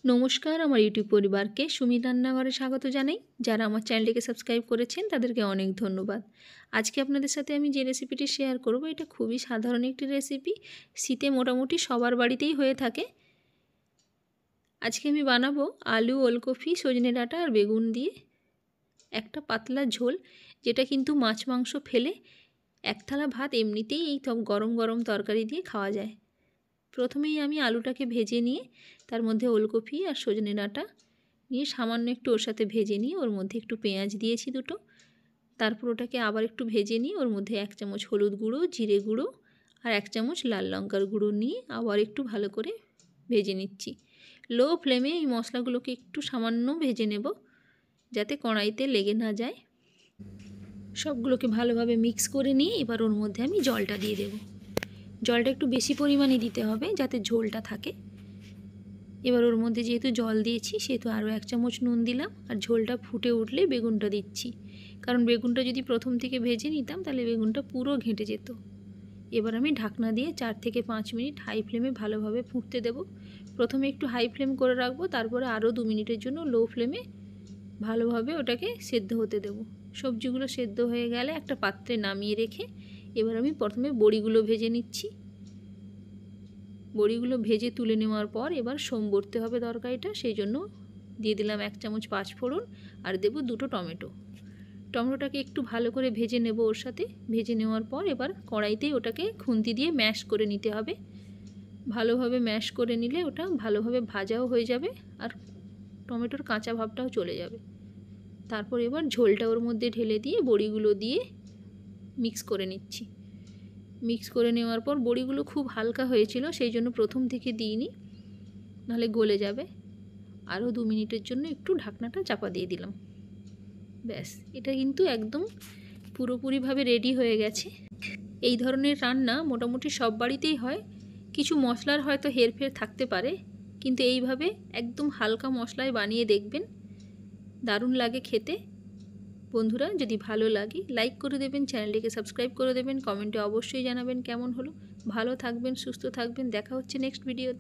নমস্কার, আমার ইউটিউব পরিবারকে সুমির রান্নাঘরে স্বাগত জানাই। যারা আমার চ্যানেলটিকে সাবস্ক্রাইব করেছেন তাদেরকে অনেক ধন্যবাদ। আজকে আপনাদের সাথে আমি যে রেসিপিটি শেয়ার করব, এটা খুবই সাধারণ একটি রেসিপি। শীতে মোটামুটি সবার বাড়িতেই হয়ে থাকে। আজকে আমি বানাবো আলু, ওলকপি, সজনে ডাঁটা আর বেগুন দিয়ে একটা পাতলা ঝোল, যেটা কিন্তু মাছ মাংস ফেলে এক থালা ভাত এমনিতেই এই গরম গরম তরকারি দিয়ে খাওয়া যায়। প্রথমেই আমি আলুটাকে ভেজে নিয়ে তার মধ্যে ওলকপি আর সজনে ডাঁটা নিয়ে সামান্য একটু ওর সাথে ভেজে নিয়ে ওর মধ্যে একটু পেঁয়াজ দিয়েছি দুটো। তারপর ওটাকে আবার একটু ভেজে নিয়ে ওর মধ্যে 1 চামচ হলুদ গুঁড়ো, জিরে গুঁড়ো আর 1 চামচ লাল লঙ্কার গুঁড়ো নিয়ে আবার একটু ভালো করে ভেজে নিচ্ছি। লো ফ্লেমে এই মশলাগুলোকে একটু সামান্য ভেজে নেব, যাতে কড়াইতে লেগে না যায়। সবগুলোকে ভালোভাবে মিক্স করে নিয়ে এবার ওর মধ্যে আমি জলটা দিয়ে দেব। জলটা একটু বেশি পরিমাণে দিতে হবে যাতে ঝোলটা থাকে। এবার ওর মধ্যে যেহেতু জল দিয়েছি সেহেতু আরও 1 চামচ নুন দিলাম, আর ঝোলটা ফুটে উঠলে বেগুনটা দিচ্ছি। কারণ বেগুনটা যদি প্রথম থেকে ভেজে নিতাম তাহলে বেগুনটা পুরো ঘেঁটে যেত। এবার আমি ঢাকনা দিয়ে 4 থেকে 5 মিনিট হাই ফ্লেমে ভালোভাবে ফুটতে দেব। প্রথমে একটু হাই ফ্লেম করে রাখবো, তারপরে আরও 2 মিনিটের জন্য লো ফ্লেমে ভালোভাবে ওটাকে সেদ্ধ হতে দেব। সবজিগুলো সেদ্ধ হয়ে গেলে একটা পাত্রে নামিয়ে রেখে এবার আমি প্রথমে বড়িগুলো ভেজে নিচ্ছি। বড়িগুলো ভেজে তুলে নেওয়ার পর এবার সম্বরতে হবে তরকারিটা, সেই জন্য দিয়ে দিলাম 1 চামচ 5 ফোড়ন আর দেব 2টো টমেটো। টমেটোটাকে একটু ভালো করে ভেজে নেব ওর সাথে। ভেজে নেওয়ার পর এবার কড়াইতেই ওটাকে খুন্তি দিয়ে ম্যাশ করে নিতে হবে। ভালোভাবে ম্যাশ করে নিলে ওটা ভালোভাবে ভাজাও হয়ে যাবে আর টমেটোর কাঁচা ভাবটাও চলে যাবে। তারপর এবার ঝোলটা ওর মধ্যে ঢেলে দিয়ে বড়িগুলো দিয়ে মিক্স করে নিচ্ছি। মিক্স করে নেওয়ার পর বড়িগুলো খুব হালকা হয়েছিল, সেই জন্য প্রথম থেকে দিইনি, নাহলে গলে যাবে। আরও 2 মিনিটের জন্য একটু ঢাকনাটা চাপা দিয়ে দিলাম। ব্যাস, এটা কিন্তু একদম পুরোপুরিভাবে রেডি হয়ে গেছে। এই ধরনের রান্না মোটামুটি সব বাড়িতেই হয়। কিছু মশলার হয়তো হেরফের থাকতে পারে, কিন্তু এইভাবে একদম হালকা মশলায় বানিয়ে দেখবেন, দারুণ লাগে খেতে। বন্ধুরা, যদি ভালো লাগে লাইক করে দেবেন, চ্যানেলটিকে সাবস্ক্রাইব করে দেবেন, কমেন্টে অবশ্যই জানাবেন কেমন হলো। ভালো থাকবেন, সুস্থ থাকবেন, দেখা হচ্ছে নেক্সট ভিডিওতে।